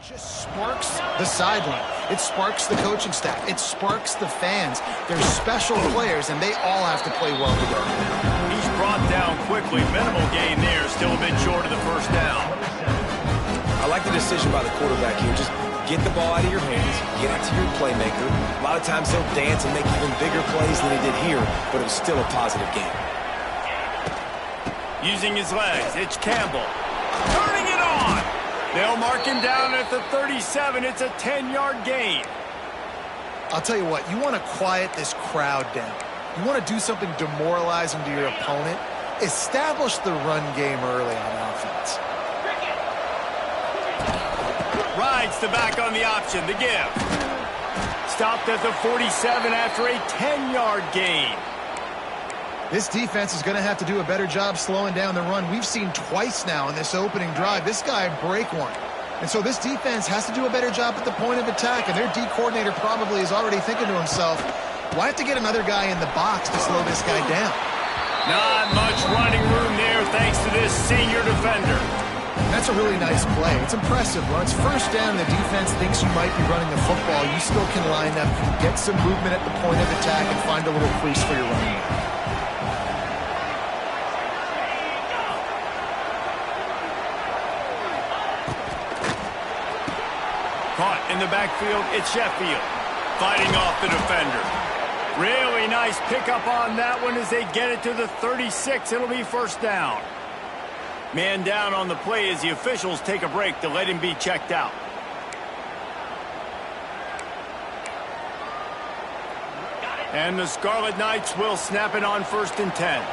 just sparks the sideline. It sparks the coaching staff. It sparks the fans. They're special players, and they all have to play well together. He's brought down quickly. Minimal gain there. Still a bit short of the first down. I like the decision by the quarterback here. Just get the ball out of your hands. Get it to your playmaker. A lot of times he'll dance and make even bigger plays than he did here, but it was still a positive game. Using his legs, it's Campbell. Turning it on! They'll mark him down at the 37. It's a 10-yard gain. I'll tell you what, you want to quiet this crowd down. You want to do something demoralizing to your opponent. Establish the run game early on offense. Rides the back on the option, the give. Stopped at the 47 after a 10-yard gain. This defense is going to have to do a better job slowing down the run. We've seen twice now in this opening drive. This guy break one. And so this defense has to do a better job at the point of attack, and their D coordinator probably is already thinking to himself, well, I have to get another guy in the box to slow this guy down. Not much running room there thanks to this senior defender. That's a really nice play. It's impressive. When it's first down and the defense thinks you might be running the football, you still can line up, get some movement at the point of attack, and find a little crease for your running back. Caught in the backfield, it's Sheffield. Fighting off the defender. Really nice pickup on that one as they get it to the 36. It'll be first down. Man down on the play as the officials take a break to let him be checked out. And the Scarlet Knights will snap it on 1st and 10.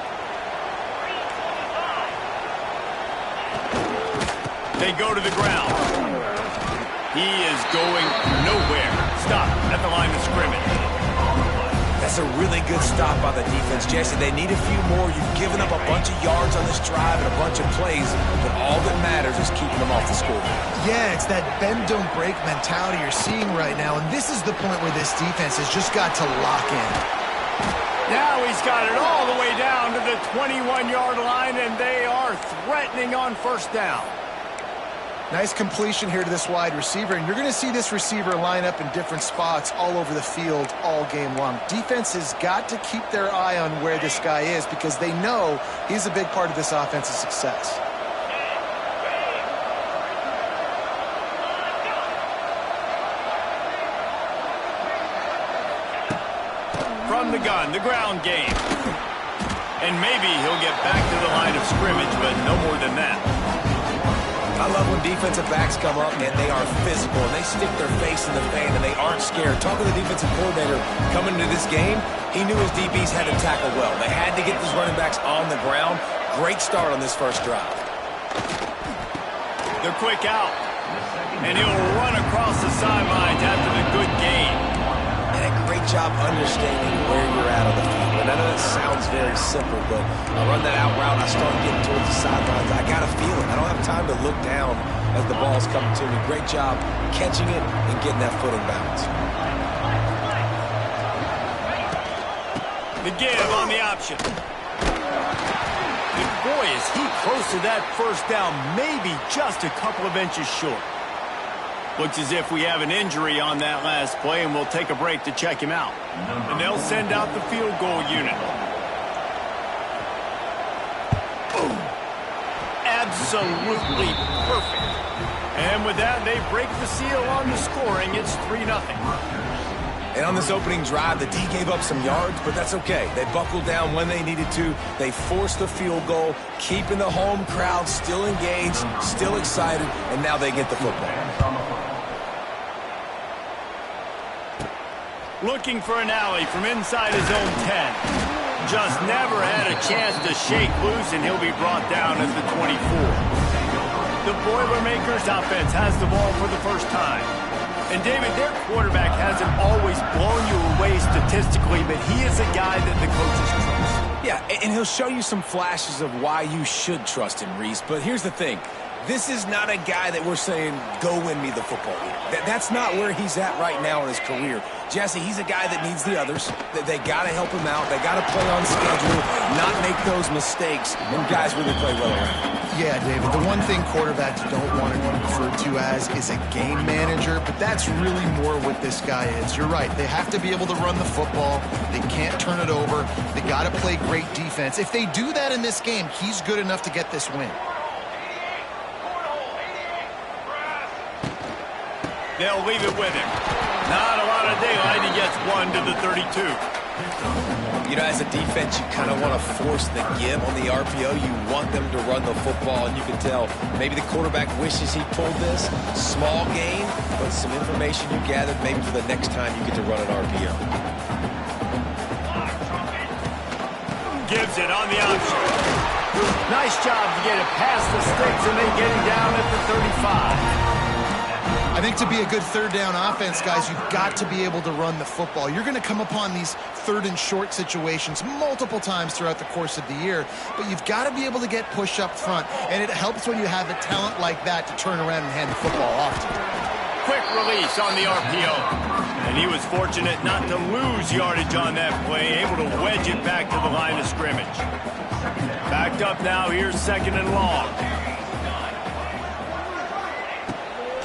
They go to the ground. He is going nowhere. Stop at the line of scrimmage. That's a really good stop by the defense, Jesse. They need a few more. You've given up a bunch of yards on this drive and a bunch of plays, but all that matters is keeping them off the scoreboard. Yeah, it's that bend, don't break mentality you're seeing right now, and this is the point where this defense has just got to lock in. Now he's got it all the way down to the 21-yard line, and they are threatening on first down. Nice completion here to this wide receiver, and you're going to see this receiver line up in different spots all over the field all game long. Defense has got to keep their eye on where this guy is because they know he's a big part of this offense's success. From the gun, the ground game. And maybe he'll get back to the line of scrimmage, but no more than that. I love when defensive backs come up and they are physical and they stick their face in the fan and they aren't scared. Talking to the defensive coordinator coming into this game, he knew his DBs had to tackle well. They had to get these running backs on the ground. Great start on this first drive. The quick out. And he'll run across the sidelines after the good gain. And a great job understanding where you're at on the field. And I know that sounds very simple, but I run that out route, I start getting towards the sidelines. I got to feel it. I don't have time to look down as the ball's coming to me. Great job catching it and getting that foot in bounds. The give on the option. And boy, is he close to that first down, maybe just a couple of inches short. Looks as if we have an injury on that last play, and we'll take a break to check him out. And they'll send out the field goal unit. Boom. Absolutely perfect. And with that, they break the seal on the scoring. It's 3-0. And on this opening drive, the D gave up some yards, but that's okay. They buckled down when they needed to. They forced the field goal, keeping the home crowd still engaged, still excited, and now they get the football. Looking for an alley from inside his own 10. Just never had a chance to shake loose, and he'll be brought down at the 24. The Boilermakers offense has the ball for the first time. And, David, their quarterback hasn't always blown you away statistically, but he is a guy that the coaches trust. Yeah, and he'll show you some flashes of why you should trust him, Reese. But here's the thing. This is not a guy that we're saying, go win me the football game. That's not where he's at right now in his career. Jesse, he's a guy that needs the others. They got to help him out. They got to play on schedule, not make those mistakes, and guys really play well around him. Yeah, David, the one thing quarterbacks don't want to be referred to as is a game manager, but that's really more what this guy is. You're right. They have to be able to run the football. They can't turn it over. They got to play great defense. If they do that in this game, he's good enough to get this win. They'll leave it with him. Not a lot of daylight. He gets 1 to the 32. You know, as a defense, you kind of want to force the give on the RPO. You want them to run the football, and you can tell maybe the quarterback wishes he pulled this. Small gain, but some information you gathered maybe for the next time you get to run an RPO. Gives it on the option. Nice job to get it past the sticks, and they get him down at the 35. I think to be a good third down offense, guys, you've got to be able to run the football. You're going to come upon these third and short situations multiple times throughout the course of the year, but you've got to be able to get push up front, and it helps when you have a talent like that to turn around and hand the football off to. Quick release on the RPO, and he was fortunate not to lose yardage on that play, able to wedge it back to the line of scrimmage. Backed up now, here's 2nd and long.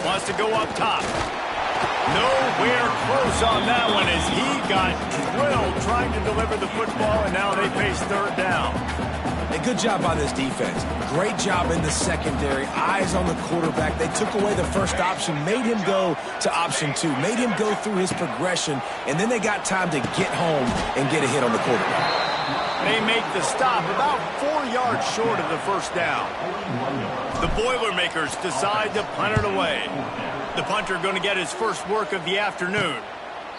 Wants to go up top. Nowhere close on that one as he got drilled trying to deliver the football, and now they face 3rd down. A good job by this defense. Great job in the secondary. Eyes on the quarterback. They took away the first option, made him go to option 2, made him go through his progression, and then they got time to get home and get a hit on the quarterback. They make the stop about 4 yards short of the 1st down. The Boilermakers decide to punt it away. The punter going to get his first work of the afternoon.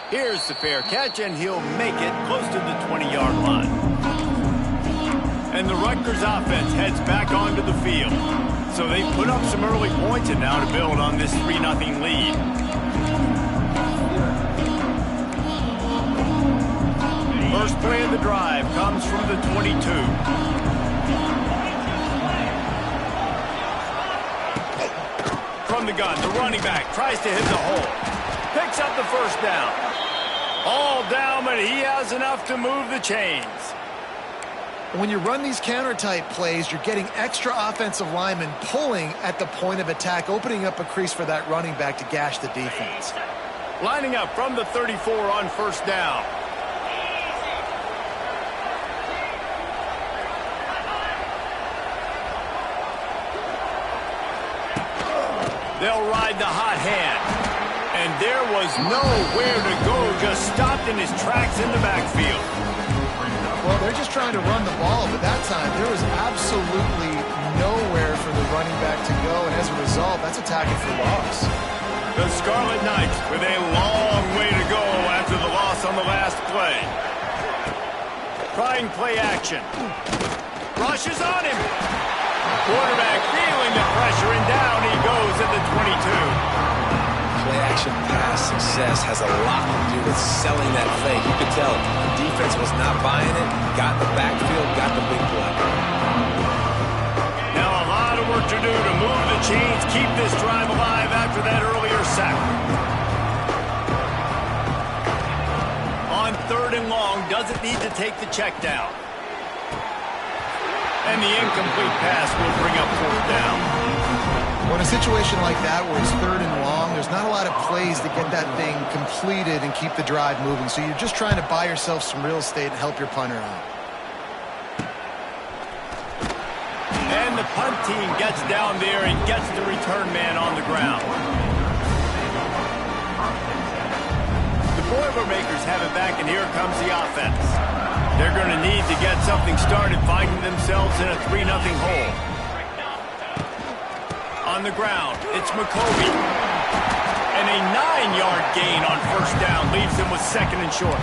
Here's the fair catch, and he'll make it close to the 20-yard line. And the Rutgers offense heads back onto the field. So they put up some early points and now to build on this 3-0 lead. First play of the drive comes from the 22. From the gun, the running back tries to hit the hole. Picks up the 1st down. All down, but he has enough to move the chains. When you run these counter-type plays, you're getting extra offensive linemen pulling at the point of attack, opening up a crease for that running back to gash the defense. Lining up from the 34 on 1st down. They'll ride the hot hand. And there was nowhere to go, just stopped in his tracks in the backfield. Well, they're just trying to run the ball, but that time there was absolutely nowhere for the running back to go, and as a result, that's a tackle for loss. The Scarlet Knights with a long way to go after the loss on the last play. Trying play action. Rushes on him. Quarterback feeling the pressure, and down he goes at the 22. Play-action pass success has a lot to do with selling that fake. You could tell the defense was not buying it, got the backfield, got the big play. Now a lot of work to do to move the chains, keep this drive alive after that earlier sack. On 3rd and long, doesn't need to take the check down. And the incomplete pass will bring up 4th down. Well, in a situation like that where it's 3rd and long, there's not a lot of plays to get that thing completed and keep the drive moving. So you're just trying to buy yourself some real estate and help your punter out. And the punt team gets down there and gets the return man on the ground. The Boilermakers have it back, and here comes the offense. They're going to need to get something started, finding themselves in a 3-0 hole. On the ground, it's McCovey. And a 9-yard gain on 1st down leaves them with 2nd and short.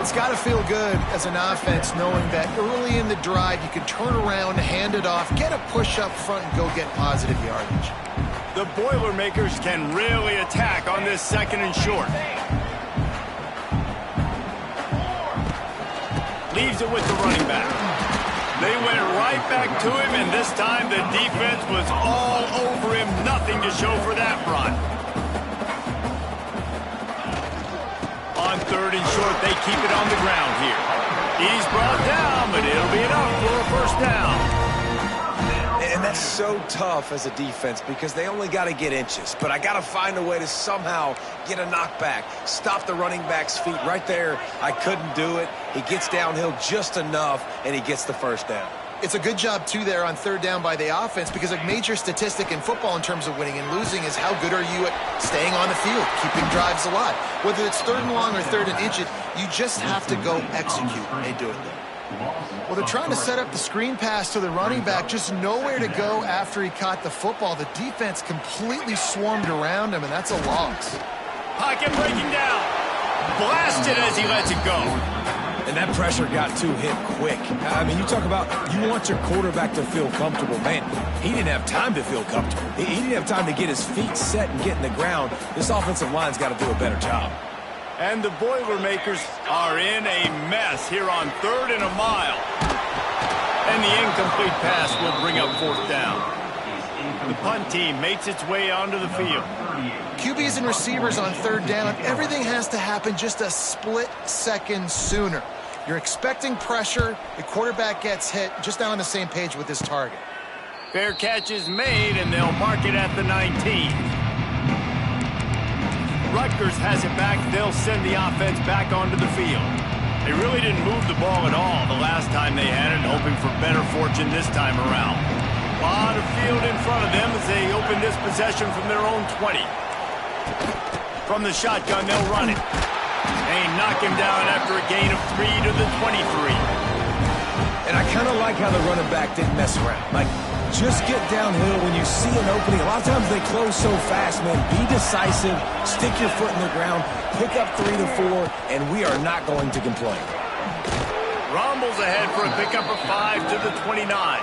It's got to feel good as an offense knowing that early in the drive you can turn around, hand it off, get a push up front, and go get positive yardage. The Boilermakers can really attack on this 2nd and short. Leaves it with the running back. They went right back to him, and this time the defense was all over him. Nothing to show for that run. On 3rd and short, they keep it on the ground here. He's brought down, but it'll be enough for a 1st down. that's so tough as a defense because they only got to get inches. But I got to find a way to somehow get a knockback, stop the running back's feet right there. I couldn't do it. He gets downhill just enough, and he gets the first down. It's a good job, too, there on third down by the offense because a major statistic in football in terms of winning and losing is how good are you at staying on the field, keeping drives alive. Whether it's third and long or third and inch it, you just have to go execute. They do it there. Well, they're trying to set up the screen pass to the running back, just nowhere to go after he caught the football. The defense completely swarmed around him, and that's a loss. Pocket breaking down. Blasted as he lets it go. And that pressure got to him quick. I mean, you talk about you want your quarterback to feel comfortable. Man, he didn't have time to feel comfortable. He didn't have time to get his feet set and get in the ground. This offensive line's got to do a better job. And the Boilermakers are in a mess here on 3rd and a mile. And the incomplete pass will bring up 4th down. The punt team makes its way onto the field. QBs and receivers on 3rd down, everything has to happen just a split second sooner. You're expecting pressure, the quarterback gets hit, just not on the same page with his target. Fair catch is made, and they'll mark it at the 19. Rutgers has it back. They'll send the offense back onto the field. They really didn't move the ball at all the last time they had it, hoping for better fortune this time around. A lot of field in front of them as they open this possession from their own 20. From the shotgun, they'll run it. They knock him down after a gain of 3 to the 23. And I kind of like how the running back didn't mess around. Like, just get downhill when you see an opening. A lot of times they close so fast, man. Be decisive, stick your foot in the ground, pick up 3 to 4, and we are not going to complain. Rumbles ahead for a pickup of 5 to the 29.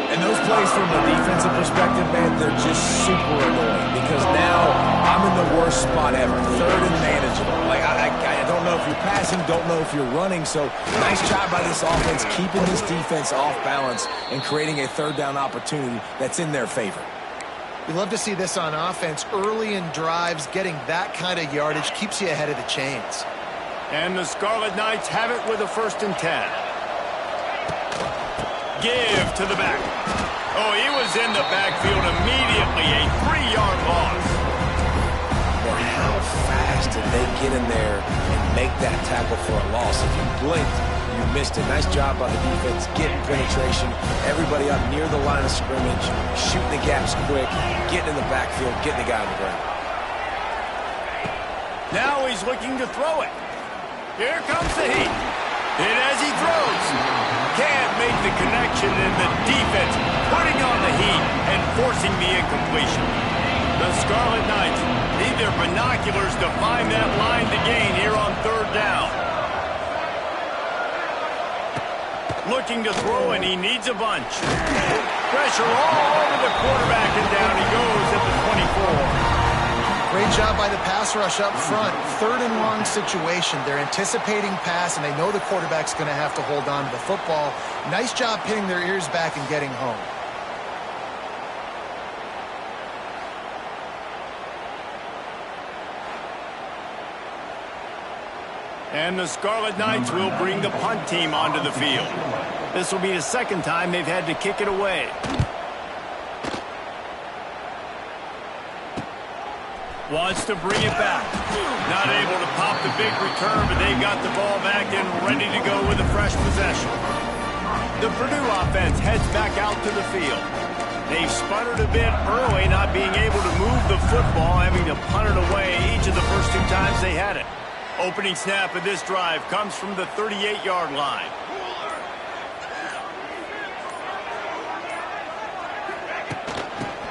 And those plays from a defensive perspective, man, they're just super annoying because now I'm in the worst spot ever, 3rd and manageable. Like, I don't know if you're passing, don't know if you're running, so nice job by this offense keeping this defense off balance and creating a 3rd down opportunity that's in their favor. We love to see this on offense. Early in drives, getting that kind of yardage keeps you ahead of the chains. And the Scarlet Knights have it with a 1st and 10. Give to the back. Oh, he was in the backfield immediately. A 3-yard loss. But how fast did they get in there and make that tackle for a loss? If you blinked, you missed it. Nice job by the defense, getting penetration. Everybody up near the line of scrimmage, shooting the gaps quick, getting in the backfield, getting the guy on the ground. Now he's looking to throw it. Here comes the heat. And as he throws, can't make the connection, and the defense putting on the heat and forcing the incompletion. The Scarlet Knights need their binoculars to find that line to gain here on 3rd down. Looking to throw, and he needs a bunch. Pressure all over the quarterback, and down he goes at the 24. Great job by the pass rush up front. 3rd and long situation. They're anticipating pass, and they know the quarterback's going to have to hold on to the football. Nice job pinning their ears back and getting home. And the Scarlet Knights will bring the punt team onto the field. This will be the 2nd time they've had to kick it away. Wants to bring it back. Not able to pop the big return, but they got the ball back and ready to go with a fresh possession. The Purdue offense heads back out to the field. They've sputtered a bit early, not being able to move the football, having to punt it away each of the first 2 times they had it. Opening snap of this drive comes from the 38-yard line.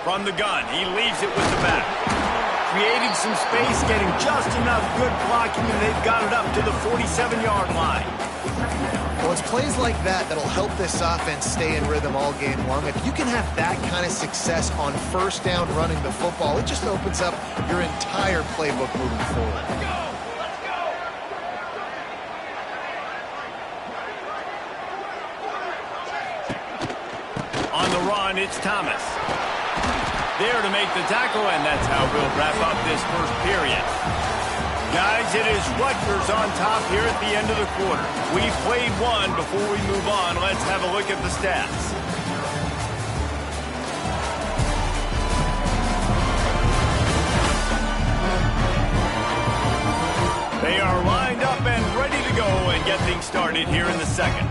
From the gun, he leaves it with the back. Creating some space, getting just enough good blocking, and they've got it up to the 47-yard line. Well, it's plays like that that'll help this offense stay in rhythm all game long. If you can have that kind of success on 1st down running the football, it just opens up your entire playbook moving forward. On the run, it's Thomas. There to make the tackle, and that's how we'll wrap up this 1st period. Guys, it is Rutgers on top here at the end of the quarter. We've played 1. Before we move on, let's have a look at the stats. started here in the second.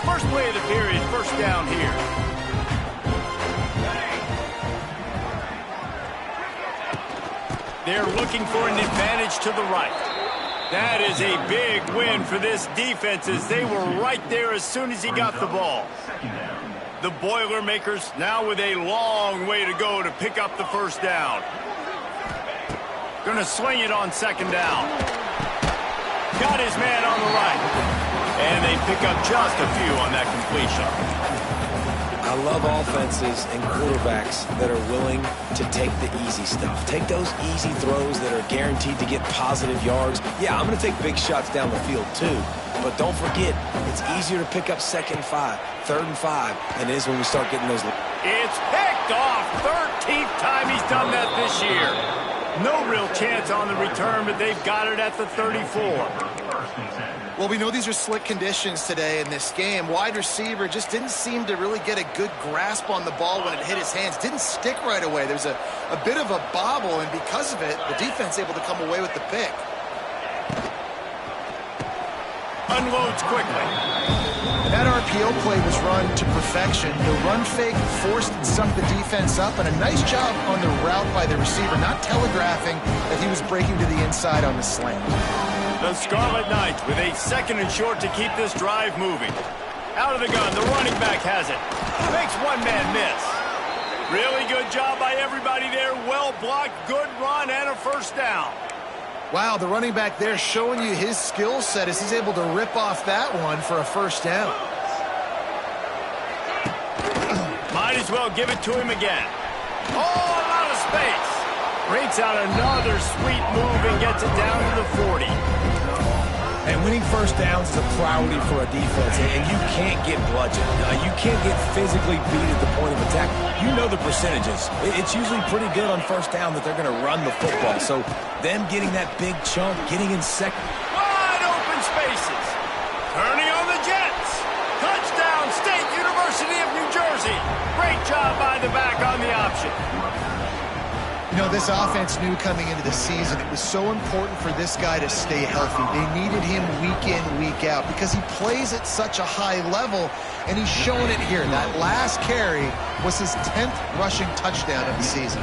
First play of the period, first down here. They're looking for an advantage to the right. That is a big win for this defense as they were right there as soon as he got the ball. The Boilermakers now with a long way to go to pick up the first down. Gonna swing it on second down. Got his man on the right. And they pick up just a few on that completion. I love offenses and quarterbacks that are willing to take the easy stuff. Take those easy throws that are guaranteed to get positive yards. Yeah, I'm going to take big shots down the field too. But don't forget, it's easier to pick up 2nd and 5, 3rd and 5 than it is when we start getting those. It's picked off. 13th time he's done that this year. No real chance on the return, but they've got it at the 34. Well, we know these are slick conditions today in this game. Wide receiver just didn't seem to really get a good grasp on the ball when it hit his hands. Didn't stick right away. There's a bit of a bobble, and because of it, the defense able to come away with the pick. Unloads quickly. And that RPO play was run to perfection. The run fake forced and sucked the defense up, and a nice job on the route by the receiver, not telegraphing that he was breaking to the inside on the slant. The Scarlet Knights with a 2nd and short to keep this drive moving. Out of the gun, the running back has it. Makes one man miss. Really good job by everybody there. Well blocked, good run, and a first down. Wow, the running back there showing you his skill set as he's able to rip off that one for a first down. Might as well give it to him again. Oh, a lot of space. Breaks out another sweet move and gets it down to the 40. And winning first downs is a priority for a defense, and you can't get bludgeoned. You can't get physically beat at the point of attack. You know the percentages. It's usually pretty good on first down that they're going to run the football. So them getting that big chunk, getting in second. Wide open spaces. Turning on the Jets. Touchdown, State University of New Jersey. Great job by the back on the option. You know, this offense knew coming into the season it was so important for this guy to stay healthy. They needed him week in, week out because he plays at such a high level, and he's showing it here. That last carry was his 10th rushing touchdown of the season.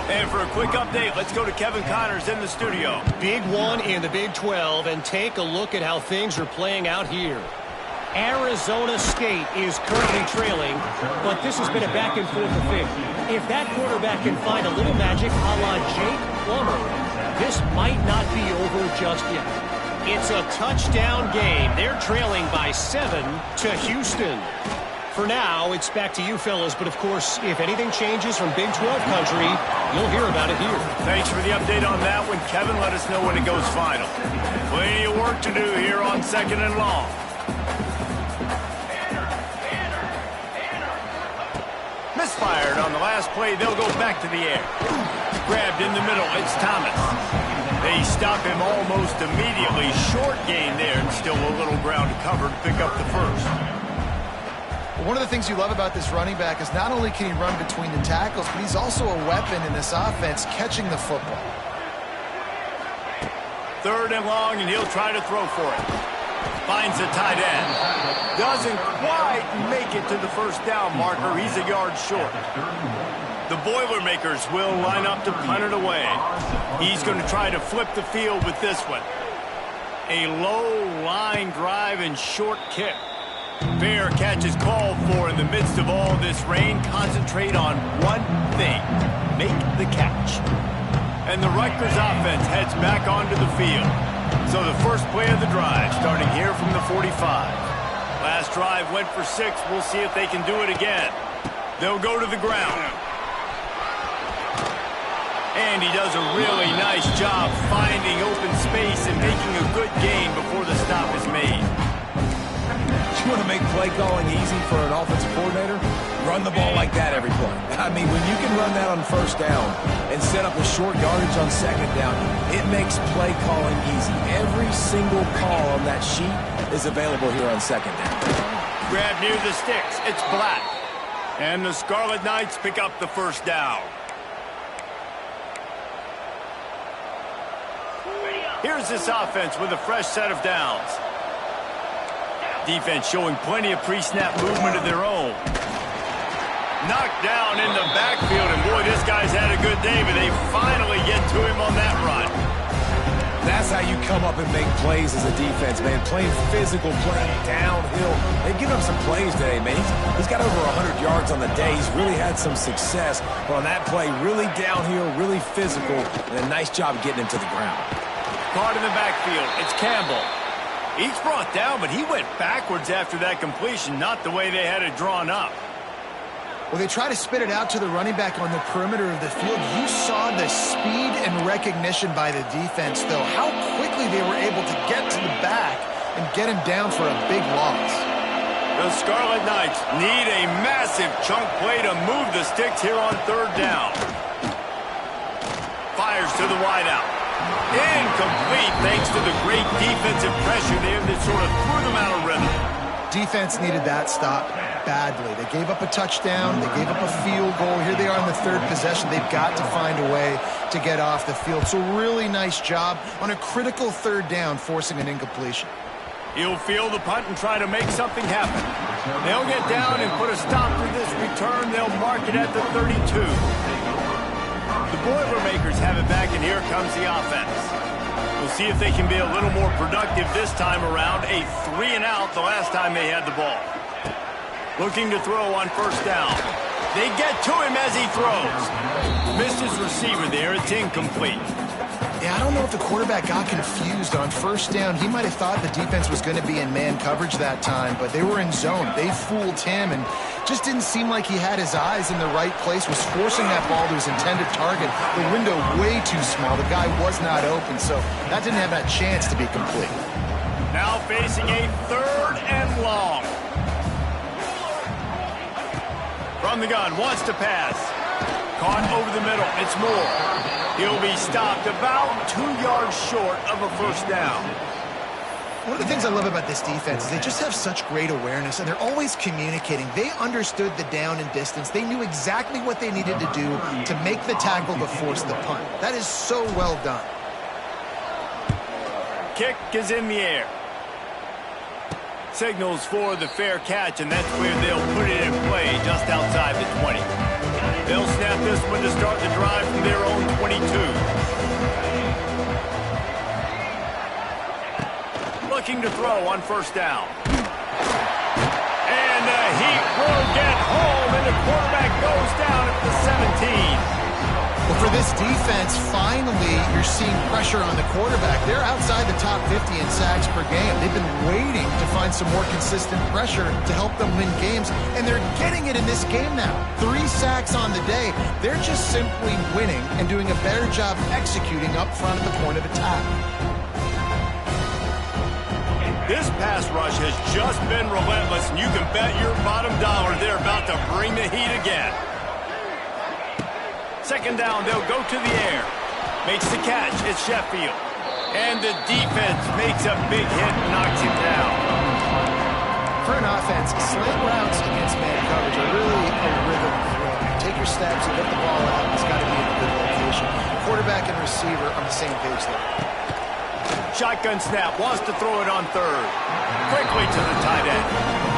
And for a quick update, let's go to Kevin Connors in the studio. Big one in the Big 12, and take a look at how things are playing out here. Arizona State is currently trailing, but this has been a back-and-forth affair. If that quarterback can find a little magic a la Jake Plummer, this might not be over just yet. It's a touchdown game. They're trailing by 7 to Houston. For now, it's back to you fellas, but of course, if anything changes from Big 12 country, you'll hear about it here. Thanks for the update on that one, Kevin. Let us know when it goes final. Plenty of work to do here on 2nd and long. Misfired on the last play. They'll go back to the air. Grabbed in the middle. It's Thomas. They stop him almost immediately. Short gain there and still a little ground to cover to pick up the first. Well, one of the things you love about this running back is not only can he run between the tackles, but he's also a weapon in this offense catching the football. 3rd and long, and he'll try to throw for it. Finds a tight end. Doesn't quite make it to the first down marker. He's a yard short. The Boilermakers will line up to punt it away. He's going to try to flip the field with this one. A low line drive and short kick. Fair catch is called for in the midst of all this rain. Concentrate on one thing. Make the catch. And the Rutgers offense heads back onto the field. So the first play of the drive, starting here from the 45. Last drive went for 6. We'll see if they can do it again. They'll go to the ground. And he does a really nice job finding open space and making a good gain before the stop is made. You want to make play calling easy for an offensive coordinator? Run the ball like that every play. I mean, when you can run that on first down and set up a short yardage on second down, it makes play calling easy. Every single call on that sheet is available here on second down. Grab near the sticks. It's Black. And the Scarlet Knights pick up the first down. Here's this offense with a fresh set of downs. Defense showing plenty of pre-snap movement of their own. Knocked down in the backfield, and boy, this guy's had a good day, but they finally get to him on that run. That's how you come up and make plays as a defense, man. Playing physical, playing downhill. They've given up some plays today, man. He's got over 100 yards on the day. He's really had some success. But on that play, really downhill, really physical, and a nice job getting him to the ground. Caught in the backfield. It's Campbell. He's brought down, but he went backwards after that completion, not the way they had it drawn up. Well, they try to spit it out to the running back on the perimeter of the field. You saw the speed and recognition by the defense, though. How quickly they were able to get to the back and get him down for a big loss. The Scarlet Knights need a massive chunk play to move the sticks here on third down. Fires to the wideout. Incomplete thanks to the great defensive pressure there that sort of threw them out of rhythm. Defense needed that stop badly. They gave up a touchdown. They gave up a field goal. Here they are in the third possession. They've got to find a way to get off the field. So really nice job on a critical third down, forcing an incompletion. He'll field the punt and try to make something happen. They'll get down and put a stop to this return. They'll mark it at the 32. The Boilermakers have it back, and here comes the offense. We'll see if they can be a little more productive this time around. A 3-and-out the last time they had the ball. Looking to throw on first down. They get to him as he throws. Missed his receiver there. It's incomplete. Yeah, I don't know if the quarterback got confused on first down. He might have thought the defense was going to be in man coverage that time, but they were in zone. They fooled him and just didn't seem like he had his eyes in the right place, was forcing that ball to his intended target. The window way too small. The guy was not open, so that didn't have that chance to be complete. Now facing a 3rd and long. From the gun, wants to pass. Caught over the middle. It's Moore. He'll be stopped about 2 yards short of a first down. One of the things I love about this defense is they just have such great awareness, and they're always communicating. They understood the down and distance. They knew exactly what they needed to do to make the tackle to force the punt. That is so well done. Kick is in the air. Signals for the fair catch, and that's where they'll put it in play just outside the 20. They'll snap this one to start the drive from their own 22. Looking to throw on first down. And the heat will get home, and the quarterback goes down at the 17. Well, for this defense, finally, you're seeing pressure on the quarterback. They're outside the top 50 in sacks per game. They've been waiting to find some more consistent pressure to help them win games, and they're getting it in this game now. 3 sacks on the day. They're just simply winning and doing a better job executing up front at the point of attack. This pass rush has just been relentless, and you can bet your bottom dollar they're about to bring the heat again. Second down, they'll go to the air. Makes the catch. It's Sheffield. And the defense makes a big hit and knocks him down. For an offense, slant routes against man coverage are really a rhythm throw. Take your steps and get the ball out. It's got to be in a good location. Quarterback and receiver on the same page there. Shotgun snap. Wants to throw it on third. Quickly to the tight end.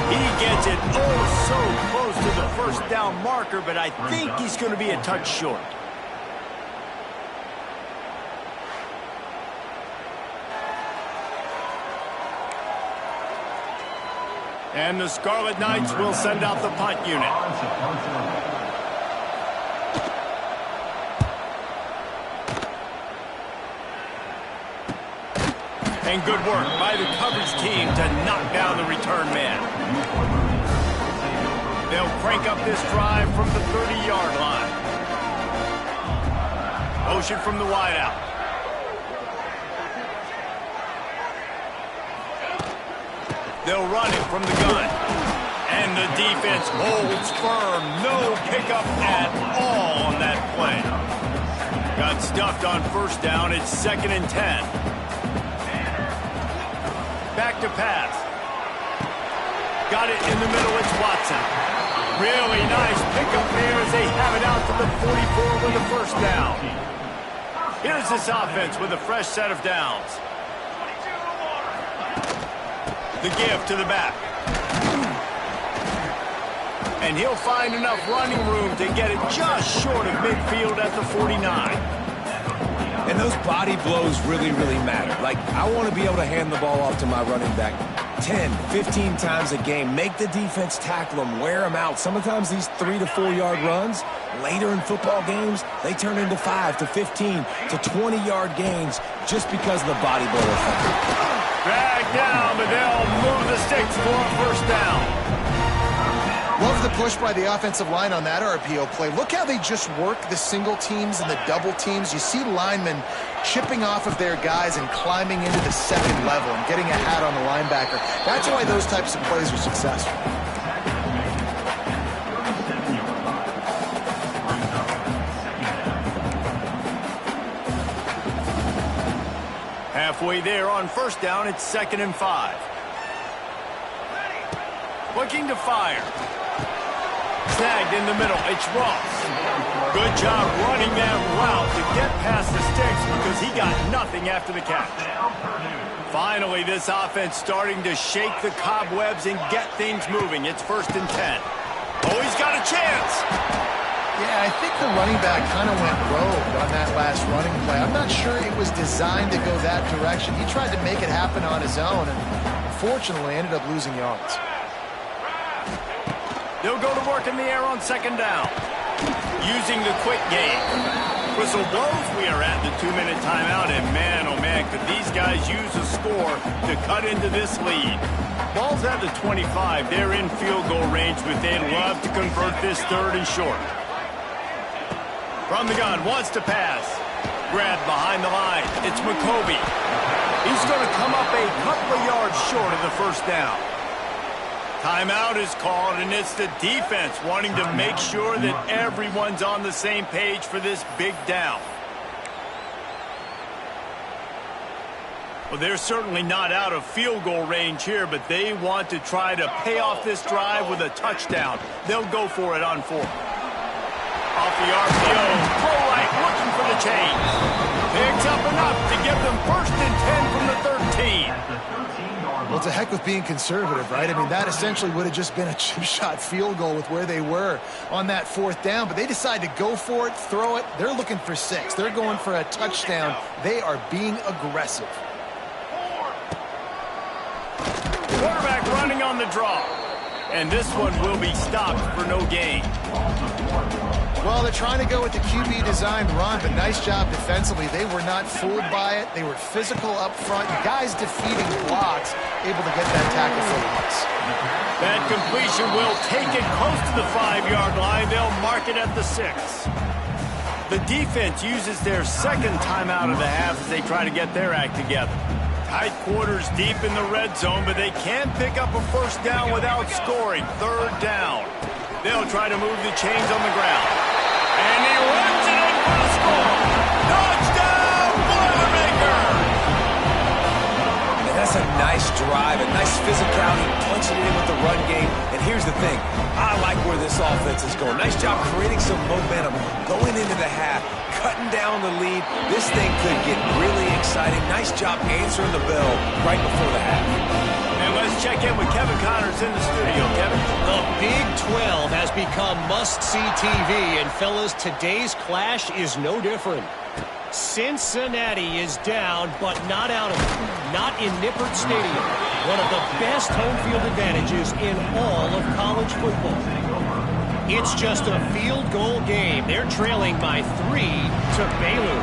He gets it so close to the first down marker, but I think he's going to be a touch short. And the Scarlet Knights will send out the punt unit. And good work by the coverage team to knock down the return man. They'll crank up this drive from the 30-yard line. Motion from the wideout. They'll run it from the gun. And the defense holds firm. No pickup at all on that play. Got stuffed on first down. It's 2nd and 10. Back to pass. Got it in the middle. It's Watson. Really nice pickup there as they have it out to the 44 with the first down. Here's this offense with a fresh set of downs. The give to the back. And he'll find enough running room to get it just short of midfield at the 49. And those body blows really, really matter. Like, I want to be able to hand the ball off to my running back 10, 15 times a game. Make the defense tackle them, wear them out. Sometimes these 3 to 4 yard runs, later in football games, they turn into 5 to 15 to 20 yard gains just because of the body blow effect. Drag down, but they'll move the sticks for a first down. Love the push by the offensive line on that RPO play. Look how they just work the single teams and the double teams. You see linemen chipping off of their guys and climbing into the second level and getting a hat on the linebacker. That's why those types of plays are successful. Halfway there on first down, it's 2nd and 5. Looking to fire. Snagged in the middle, it's Ross. Good job running that route to get past the sticks because he got nothing after the catch. Finally, this offense starting to shake the cobwebs and get things moving. It's 1st and 10. Oh, he's got a chance. Yeah, I think the running back kind of went rogue on that last running play. I'm not sure it was designed to go that direction. He tried to make it happen on his own and unfortunately ended up losing yards. They'll go to work in the air on 2nd down. Using the quick game. Whistle blows, we are at the 2-minute timeout, and man, oh man, could these guys use a score to cut into this lead. Ball's at the 25. They're in field goal range, but they'd love to convert this 3rd and short. From the gun, wants to pass. Grabbed behind the line. It's McCoby. He's going to come up a couple of yards short of the first down. Timeout is called, and it's the defense wanting to make sure that everyone's on the same page for this big down. Well, they're certainly not out of field goal range here, but they want to try to pay off this drive with a touchdown. They'll go for it on 4th. Off the RPO, throw right, looking for the chains. Picks up enough to give them 1st and 10 from the 13. Well, to heck with being conservative, right? I mean, that essentially would have just been a chip shot field goal with where they were on that 4th down, but they decide to go for it, throw it. They're looking for 6. They're going for a touchdown. They are being aggressive. Quarterback running on the draw. And this one will be stopped for no gain. Well, they're trying to go with the QB designed run, but nice job defensively. They were not fooled by it. They were physical up front. Guys defeating blocks, able to get that tackle for loss. That completion will take it close to the 5-yard line. They'll mark it at the 6. The defense uses their 2nd timeout of the half as they try to get their act together. Tight quarters deep in the red zone, but they can't pick up a first down without scoring. 3rd down. They'll try to move the chains on the ground. And he runs it in for the score. Touchdown, Boilermaker! And that's a nice drive, a nice physicality, punching it in with the run game. And here's the thing. I like where this offense is going. Nice job creating some momentum, going into the half, cutting down the lead. This thing could get really exciting. Nice job answering the bell right before the half. And let's check in with Kevin Connors in the studio. Kevin? The Big 12 has become must-see TV, and fellas, today's clash is no different. Cincinnati is down, but not out of it. Not in Nippert Stadium. One of the best home field advantages in all of college football. It's just a field goal game. They're trailing by 3 to Baylor.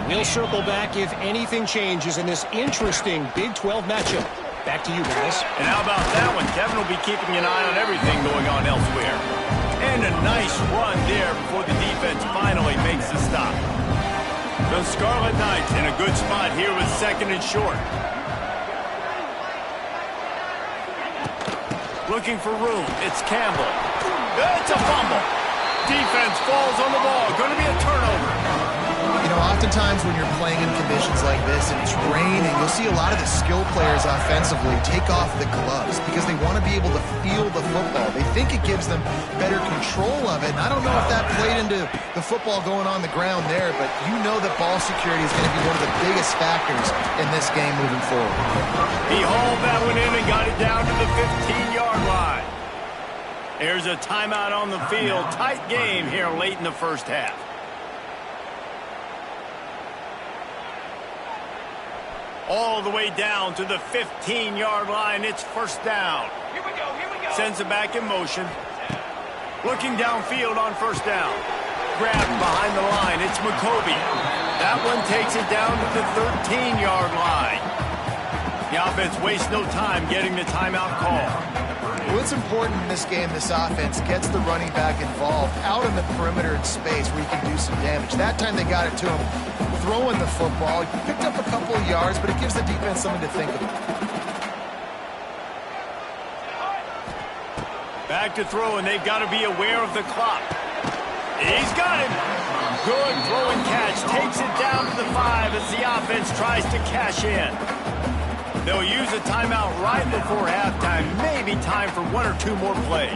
We'll circle back if anything changes in this interesting Big 12 matchup. Back to you, guys. And how about that one? Kevin will be keeping an eye on everything going on elsewhere. And a nice run there before the defense finally makes the stop. The Scarlet Knights in a good spot here with 2nd and short. Looking for room. It's Campbell. It's a fumble. Defense falls on the ball. Going to be a turnover. You know, oftentimes when you're playing in conditions like this and it's raining, you'll see a lot of the skill players offensively take off the gloves because they want to be able to feel the football. They think it gives them better control of it. And I don't know if that played into the football going on the ground there, but you know that ball security is going to be one of the biggest factors in this game moving forward. He hauled that one in and got it down to the 15-yard line. There's a timeout on the field. Tight game here late in the first half. All the way down to the 15-yard line. It's first down. Here we go. Sends it back in motion. Looking downfield on first down. Grabbed behind the line. It's McCoby. That one takes it down to the 13-yard line. The offense wastes no time getting the timeout call. Well, it's important in this game, this offense gets the running back involved out in the perimeter in space where he can do some damage. That time they got it to him throwing the football. He picked up a couple of yards, but it gives the defense something to think about. Back to throw, and they've got to be aware of the clock. He's got him. Good throw and catch. Takes it down to the 5 as the offense tries to cash in. They'll use a timeout right before halftime. Maybe time for 1 or 2 more plays.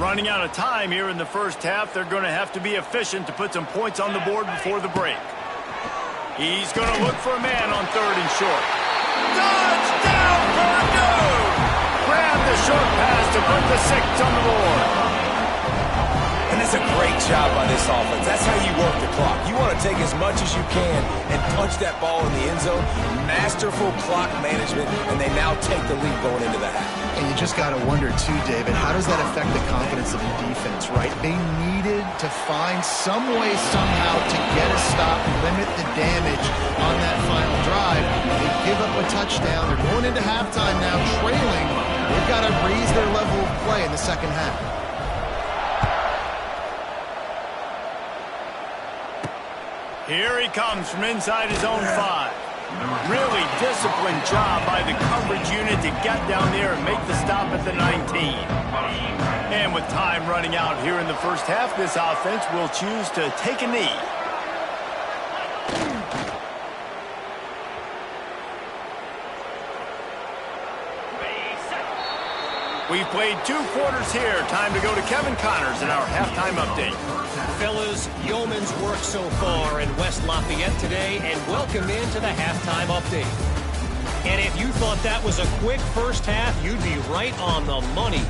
Running out of time here in the first half. They're going to have to be efficient to put some points on the board before the break. He's going to look for a man on 3rd and short. Touchdown, Purdue! Grab the short pass to put the 6 on the board. And that's a great job by this offense. That's how you work the clock. You want to take as much as you can and punch that ball in the end zone. Masterful clock management, and they now take the lead going into the half. And you just got to wonder, too, David, how does that affect the confidence of the defense, right? They needed to find some way, somehow, to get a stop, limit the damage on that final drive. They give up a touchdown. They're going into halftime now, trailing. They've got to raise their level of play in the second half. Here he comes from inside his own 5. Really disciplined job by the coverage unit to get down there and make the stop at the 19. And with time running out here in the first half, this offense will choose to take a knee. We've played 2 quarters here. Time to go to Kevin Connors in our halftime update. Fellas, yeoman's work so far in West Lafayette today, and welcome into the halftime update. And if you thought that was a quick first half, you'd be right on the money.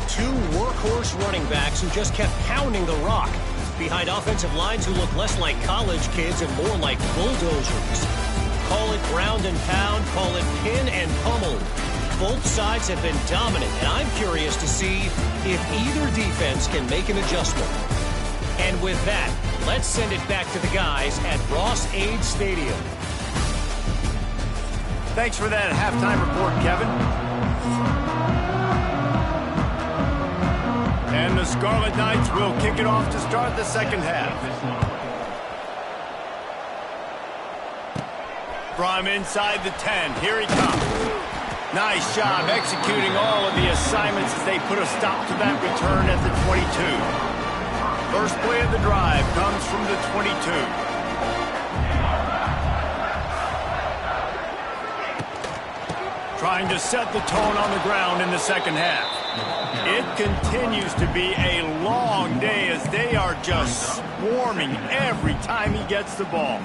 2 workhorse running backs who just kept pounding the rock behind offensive lines who look less like college kids and more like bulldozers. Call it ground and pound, call it pin and pummel. Both sides have been dominant, and I'm curious to see if either defense can make an adjustment. And with that, let's send it back to the guys at Ross-Ade Stadium. Thanks for that halftime report, Kevin. And the Scarlet Knights will kick it off to start the second half. From inside the 10, here he comes. Nice job executing all of the assignments as they put a stop to that return at the 22. First play of the drive comes from the 22. Trying to set the tone on the ground in the second half. It continues to be a long day as they are just swarming every time he gets the ball.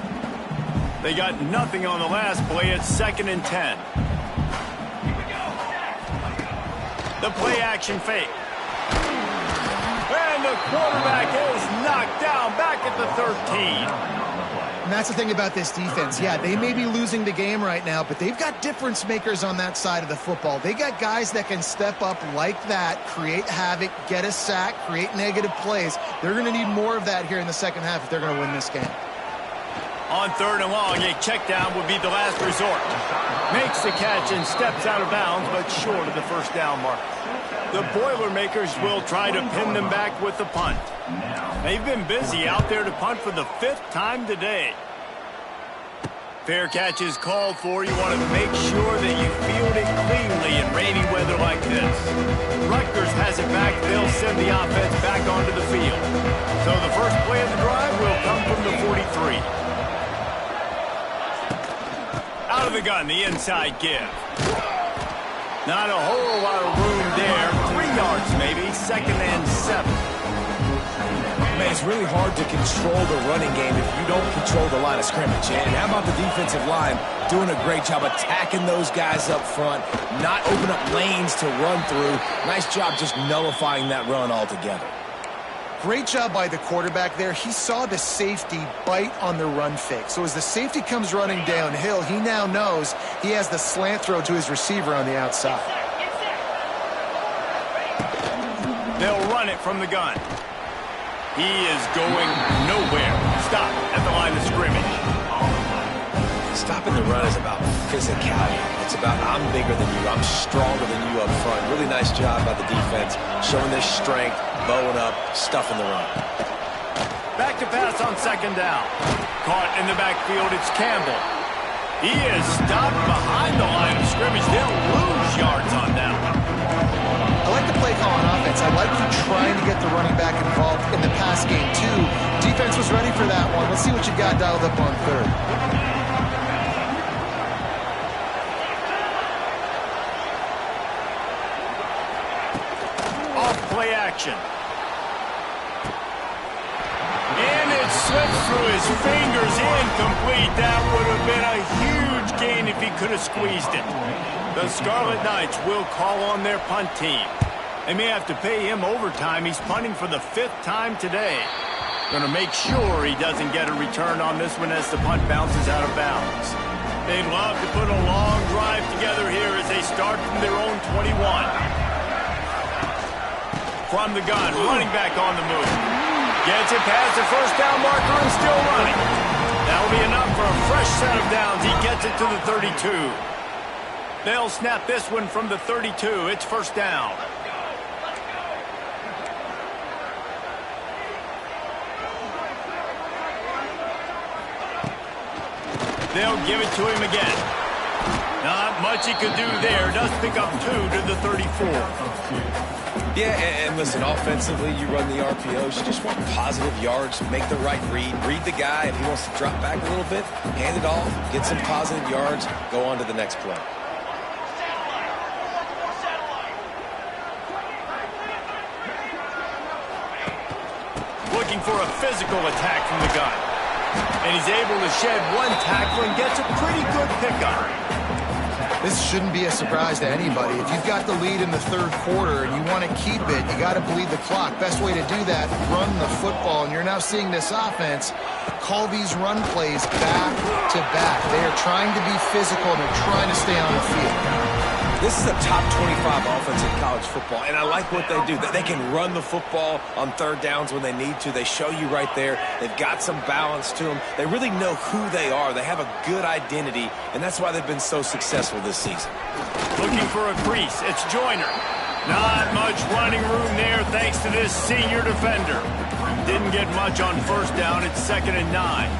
They got nothing on the last play. It's 2nd and 10. The play action fake. And the quarterback is knocked down back at the 13. And that's the thing about this defense. Yeah, they may be losing the game right now, but they've got difference makers on that side of the football. They got guys that can step up like that, create havoc, get a sack, create negative plays. They're going to need more of that here in the second half if they're going to win this game. On 3rd and long, a check down would be the last resort. Makes the catch and steps out of bounds, but short of the first down mark. The Boilermakers will try to pin them back with the punt. They've been busy out there to punt for the 5th time today. Fair catch is called for. You want to make sure that you field it cleanly in rainy weather like this. Rutgers has it back. They'll send the offense back onto the field. So the first play of the drive will come from the 43. Out Out of the gun, the inside give. Not a whole lot of room there. 3 yards maybe, 2nd and 7. Man, it's really hard to control the running game if you don't control the line of scrimmage. And how about the defensive line doing a great job attacking those guys up front, not open up lanes to run through. Nice job just nullifying that run altogether. Great job by the quarterback there. He saw the safety bite on the run fake. So as the safety comes running downhill, he now knows he has the slant throw to his receiver on the outside. They'll run it from the gun. He is going nowhere. Stop at the line of scrimmage. Stopping the run is about physicality. It's about I'm bigger than you, I'm stronger than you up front. Really nice job by the defense, showing their strength, bowing up, stuffing the run. Back to pass on 2nd down. Caught in the backfield, it's Campbell. He is stopped behind the line of scrimmage. They'll lose yards on that one. I like the play call on offense. I like you trying to get the running back involved in the pass game, too. Defense was ready for that one. Let's see what you got dialed up on 3rd. Play action. And it slips through his fingers, incomplete. That would have been a huge gain if he could have squeezed it. The Scarlet Knights will call on their punt team. They may have to pay him overtime. He's punting for the 5th time today. Going to make sure he doesn't get a return on this one as the punt bounces out of bounds. They'd love to put a long drive together here as they start from their own 21. From the gun, running back on the move. Gets it past the 1st down marker and still running. That'll be enough for a fresh set of downs. He gets it to the 32. They'll snap this one from the 32. It's 1st down. They'll give it to him again. Not much he could do there. Does pick up 2 to the 34. Yeah, and listen, offensively, you run the RPOs. You just want positive yards, make the right read the guy. If he wants to drop back a little bit, hand it off, get some positive yards, go on to the next play. Looking for a physical attack from the gun. And he's able to shed 1 tackle and gets a pretty good pickup. This shouldn't be a surprise to anybody. If you've got the lead in the 3rd quarter and you want to keep it, you got to bleed the clock. Best way to do that, run the football. And you're now seeing this offense call these run plays back to back. They are trying to be physical and they're trying to stay on the field. This is a top 25 offense in college football, and I like what they do. They can run the football on 3rd downs when they need to. They show you right there. They've got some balance to them. They really know who they are. They have a good identity, and that's why they've been so successful this season. Looking for a crease. It's Joyner. Not much running room there thanks to this senior defender. Didn't get much on 1st down. It's 2nd and 9.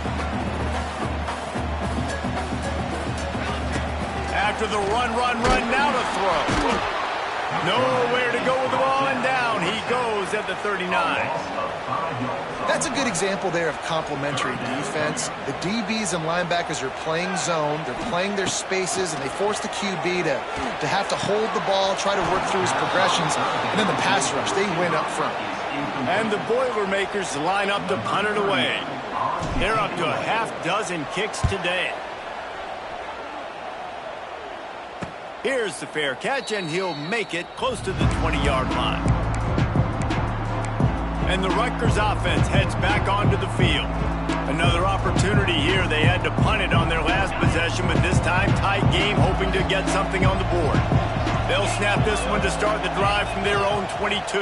After the run, now to throw. Nowhere to go with the ball, and down he goes at the 39. That's a good example there of complementary defense. The DBs and linebackers are playing zone, they're playing their spaces, and they force the QB to have to hold the ball, try to work through his progressions, and then the pass rush, they win up front. And the Boilermakers line up to punt it away. They're up to a half-dozen kicks today. Here's the fair catch, and he'll make it close to the 20-yard line. And the Rutgers offense heads back onto the field. Another opportunity here. They had to punt it on their last possession, but this time tight game, hoping to get something on the board. They'll snap this one to start the drive from their own 22.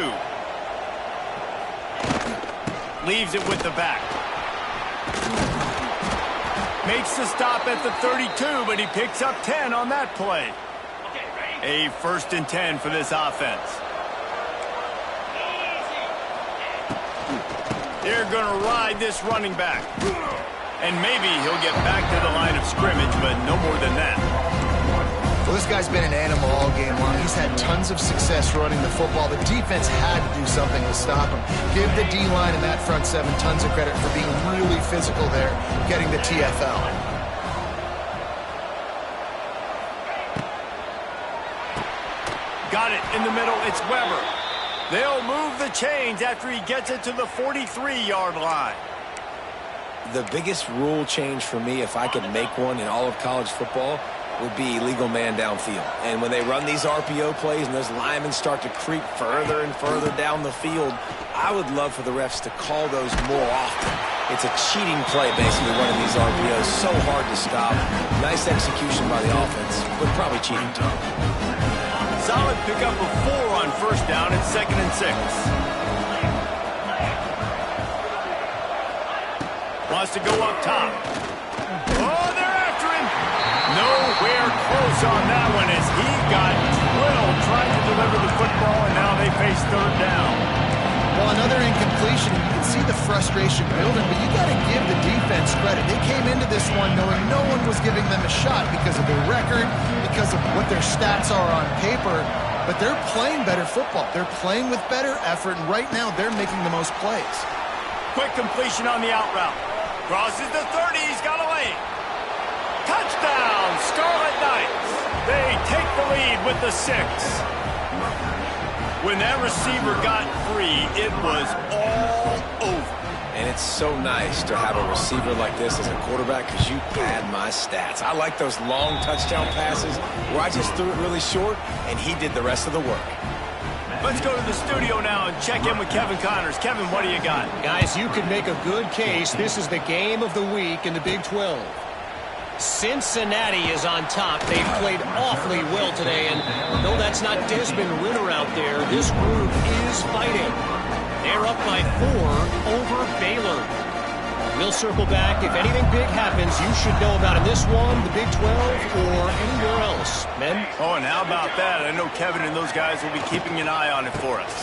Leaves it with the back. Makes the stop at the 32, but he picks up 10 on that play. A 1st and 10 for this offense. They're going to ride this running back. And maybe he'll get back to the line of scrimmage, but no more than that. Well, this guy's been an animal all game long. He's had tons of success running the football. The defense had to do something to stop him. Give the D-line and that front 7 tons of credit for being really physical there, getting the TFL. Got it in the middle. It's Weber. They'll move the chains after he gets it to the 43-yard line. The biggest rule change for me, if I could make one in all of college football, would be illegal man downfield. And when they run these RPO plays and those linemen start to creep further and further down the field, I would love for the refs to call those more often. It's a cheating play, basically, running these RPOs. So hard to stop. Nice execution by the offense, but probably cheating too. Solid pickup of 4 on first down and 2nd and 6. Wants to go up top. Oh, they're after him. Nowhere close on that one as he got drilled trying to deliver the football, and now they face 3rd down. Well, another incompletion, and you can see the frustration building, but you got to give the defense credit. They came into this one knowing no one was giving them a shot because of their record, because of what their stats are on paper, but they're playing better football. They're playing with better effort, and right now they're making the most plays. Quick completion on the out route. Crosses the 30. He's got a lane. Touchdown, Scarlet Knights. They take the lead with the 6. When that receiver got free, it was all over. And it's so nice to have a receiver like this as a quarterback because you pad my stats. I like those long touchdown passes where I just threw it really short and he did the rest of the work. Let's go to the studio now and check in with Kevin Connors. Kevin, what do you got? Guys, you could make a good case. This is the game of the week in the Big 12. Cincinnati is on top. They've played awfully well today, and though that's not Desmond Ridder out there, this group is fighting. They're up by 4 over Baylor. We'll circle back. If anything big happens, you should know about in this one, the Big 12, or anywhere else. Men? Oh, and how about that? I know Kevin and those guys will be keeping an eye on it for us.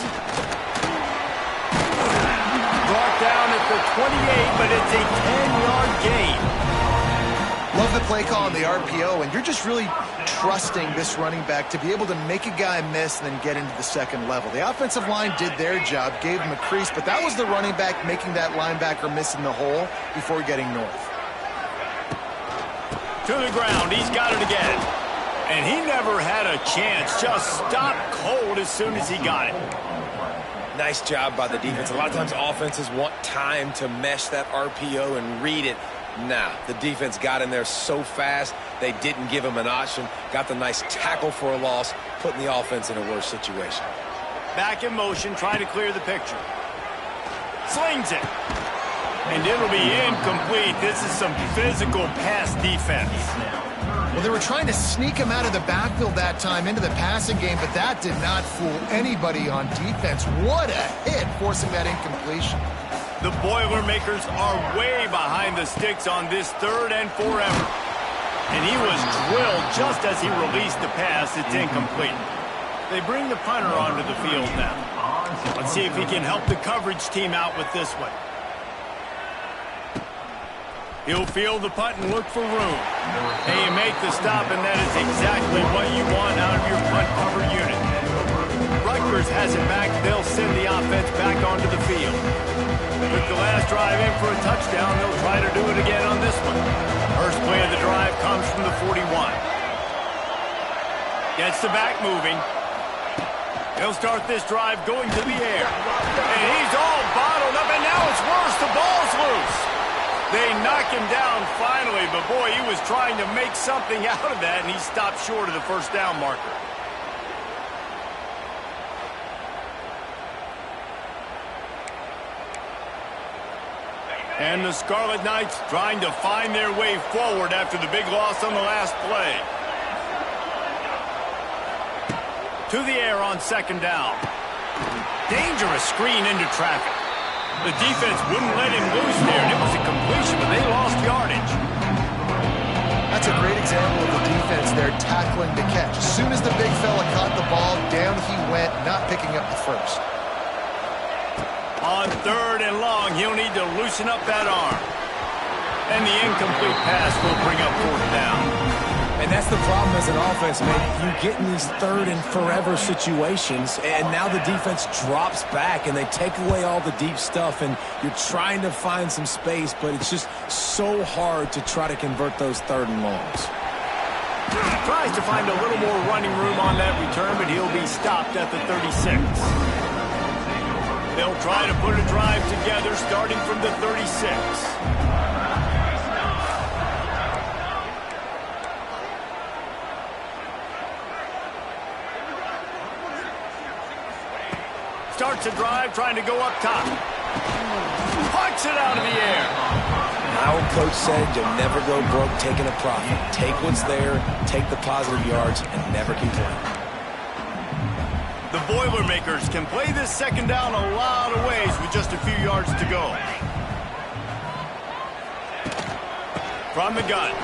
Brought down at the 28, but it's a 10-yard gain. Love the play call on the RPO, and you're just really trusting this running back to be able to make a guy miss and then get into the second level. The offensive line did their job, gave him a crease, but that was the running back making that linebacker miss in the hole before getting north. To the ground, he's got it again. And he never had a chance, just stopped cold as soon as he got it. Nice job by the defense. A lot of times offenses want time to mesh that RPO and read it. Nah, the defense got in there so fast, they didn't give him an option. Got the nice tackle for a loss, putting the offense in a worse situation. Back in motion, trying to clear the picture. Slings it. And it'll be incomplete. This is some physical pass defense. Well, they were trying to sneak him out of the backfield that time into the passing game, but that did not fool anybody on defense. What a hit, forcing that incompletion. The Boilermakers are way behind the sticks on this 3rd and forever. And he was drilled just as he released the pass. It's incomplete. They bring the punter onto the field now. Let's see if he can help the coverage team out with this one. He'll field the punt and look for room. And you make the stop, and that is exactly what you want out of your punt cover unit. Rutgers has it back. They'll send the offense back onto the field. Took the last drive in for a touchdown. They'll try to do it again on this one. First play of the drive comes from the 41. Gets the back moving. He'll start this drive going to the air. And he's all bottled up, and now it's worse. The ball's loose. They knock him down finally, but boy, he was trying to make something out of that, and he stopped short of the first down marker. And the Scarlet Knights trying to find their way forward after the big loss on the last play. To the air on 2nd down. Dangerous screen into traffic. The defense wouldn't let him loose there, and it was a completion, but they lost yardage. That's a great example of the defense there tackling to catch. As soon as the big fella caught the ball, down he went, not picking up the first. On 3rd and long, he'll need to loosen up that arm. And the incomplete pass will bring up 4th down. And that's the problem as an offense, man. You get in these 3rd and forever situations, and now the defense drops back, and they take away all the deep stuff, and you're trying to find some space, but it's just so hard to try to convert those 3rd and longs. Tries to find a little more running room on that return, but he'll be stopped at the 36. They'll try to put a drive together starting from the 36. Starts a drive trying to go up top. Parks it out of the air. My old coach said you'll never go broke taking a profit. Take what's there, take the positive yards, and never complain. The Boilermakers can play this second down a lot of ways with just a few yards to go. From the gun.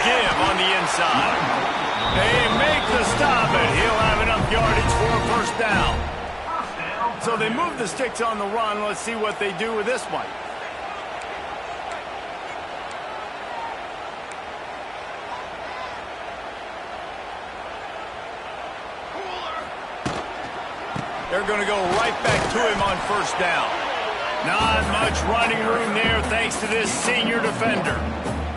Give on the inside. They make the stop, and he'll have enough yardage for a first down. So they move the sticks on the run. Let's see what they do with this one. They're going to go right back to him on first down. Not much running room there thanks to this senior defender.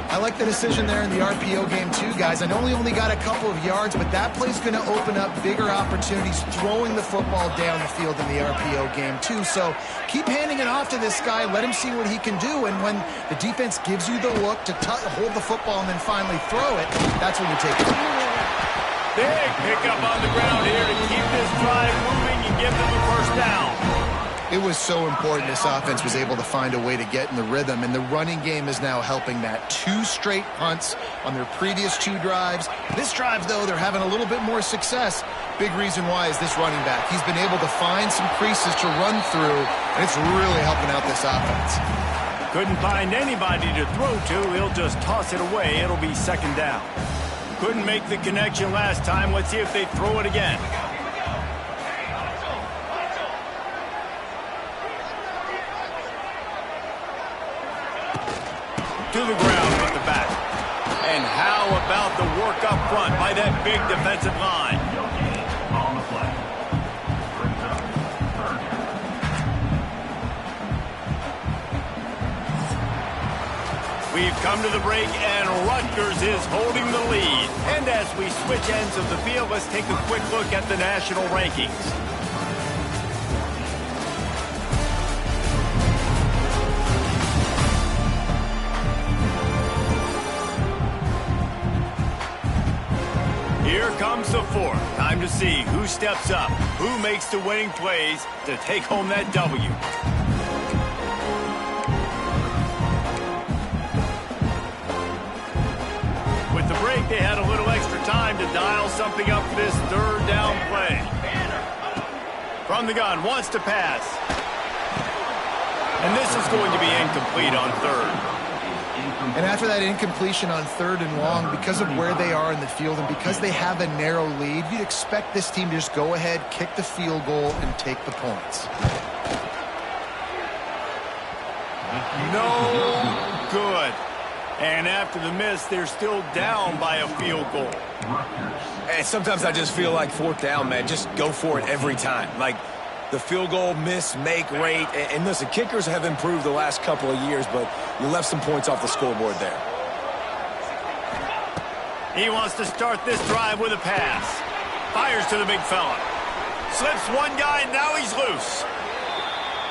I like the decision there in the RPO game too, guys. I know he only got a couple of yards, but that play's going to open up bigger opportunities throwing the football down the field in the RPO game too. So keep handing it off to this guy. Let him see what he can do. And when the defense gives you the look to hold the football and then finally throw it, that's when you take it. Big pickup on the ground here to keep this drive moving and give them the first down. It was so important this offense was able to find a way to get in the rhythm, and the running game is now helping that. 2 straight punts on their previous 2 drives. This drive, though, they're having a little bit more success. Big reason why is this running back. He's been able to find some creases to run through, and it's really helping out this offense. Couldn't find anybody to throw to. He'll just toss it away. It'll be second down. Couldn't make the connection last time. Let's see if they throw it again. To the ground with the back. And how about the work up front by that big defensive line? On the play. We've come to the break, and Rutgers is holding the lead. And as we switch ends of the field, let's take a quick look at the national rankings. Here comes the fourth. Time to see who steps up, who makes the winning plays to take home that W. With the break, they had a little extra time to dial something up for this third down play. From the gun, wants to pass. And this is going to be incomplete on third. And after that incompletion on 3rd and long, because of where they are in the field and because they have a narrow lead, you'd expect this team to just go ahead, kick the field goal, and take the points. No good. And after the miss, they're still down by a field goal. And sometimes I just feel like 4th down, man. Just go for it every time. Like, the field goal, miss, make, rate. And listen, kickers have improved the last couple of years, but you left some points off the scoreboard there. He wants to start this drive with a pass. Fires to the big fella. Slips one guy, now he's loose.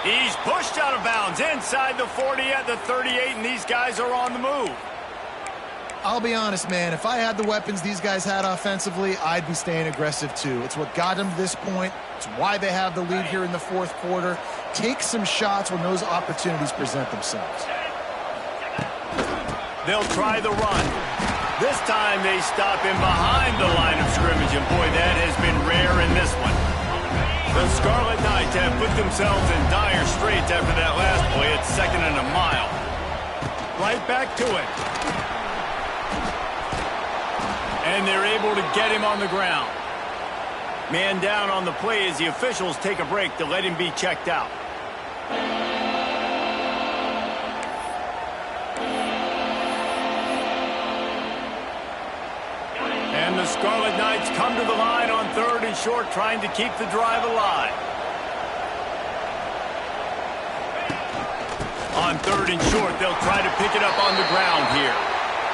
He's pushed out of bounds inside the 40 at the 38, and these guys are on the move. I'll be honest, man, if I had the weapons these guys had offensively, I'd be staying aggressive too. It's what got them to this point. It's why they have the lead here in the 4th quarter. Take some shots when those opportunities present themselves. They'll try the run. This time they stop him behind the line of scrimmage, and boy, that has been rare in this one. The Scarlet Knights have put themselves in dire straits after that last play at 2nd and a mile. Right back to it. And they're able to get him on the ground. Man down on the play as the officials take a break to let him be checked out. And the Scarlet Knights come to the line on 3rd and short, trying to keep the drive alive. On 3rd and short, they'll try to pick it up on the ground here.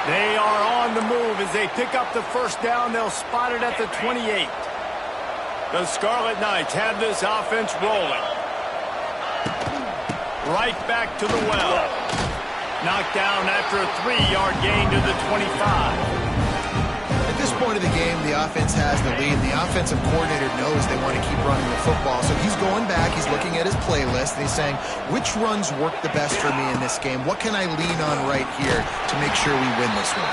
They are on the move as they pick up the first down. They'll spot it at the 28. The Scarlet Knights have this offense rolling. Right back to the well. Knocked down after a 3-yard gain to the 25. At this point of the game, the offense has the lead. The offensive coordinator knows they want to keep running the football. So he's going back, he's looking at his playlist, and he's saying, which runs work the best for me in this game? What can I lean on right here to make sure we win this one?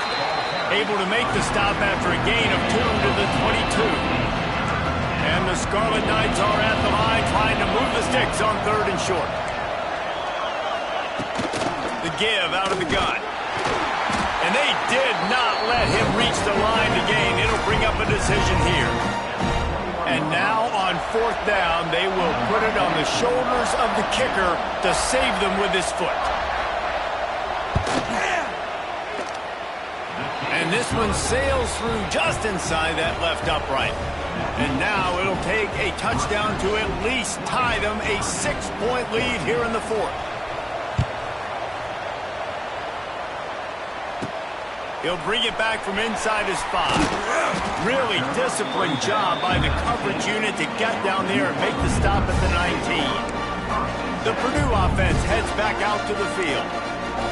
Able to make the stop after a gain of 2 to the 22. And the Scarlet Knights are at the line trying to move the sticks on 3rd and short. The give out of the gun. And they did not let him reach the line to gain. It'll bring up a decision here. And now on 4th down, they will put it on the shoulders of the kicker to save them with his foot. And this one sails through just inside that left upright. And now it'll take a touchdown to at least tie them a 6-point lead here in the 4th. He'll bring it back from inside his 5. Really disciplined job by the coverage unit to get down there and make the stop at the 19. The Purdue offense heads back out to the field.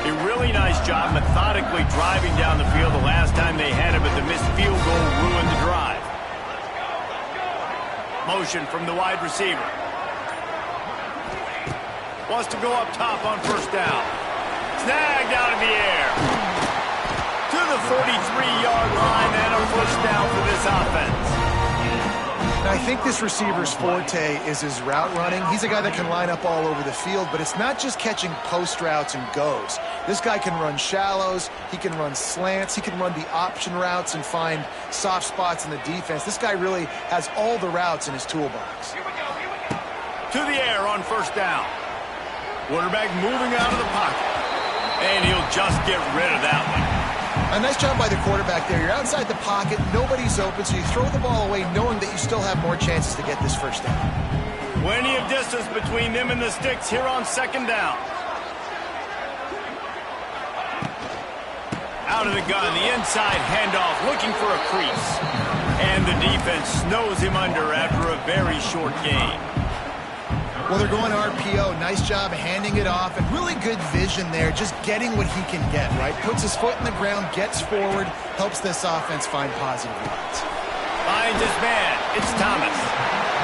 A really nice job methodically driving down the field the last time they had it, but the missed field goal ruined the drive. Motion from the wide receiver. Wants to go up top on 1st down. Snagged out of the air. To the 43-yard line and a first down for this offense. Now, I think this receiver's forte is his route running. He's a guy that can line up all over the field, but it's not just catching post routes and goes. This guy can run shallows, he can run slants, he can run the option routes and find soft spots in the defense. This guy really has all the routes in his toolbox. To the air on 1st down. Quarterback moving out of the pocket. And he'll just get rid of that one. A nice job by the quarterback there. You're outside the pocket, nobody's open, so you throw the ball away knowing that you still have more chances to get this first down. Plenty of distance between them and the sticks here on 2nd down. Out of the gun, the inside handoff, looking for a crease. And the defense snows him under after a very short gain. Well, they're going RPO. Nice job handing it off, and really good vision there, just getting what he can get, right? Puts his foot in the ground, gets forward, helps this offense find positive yards. Finds his man. It's Thomas.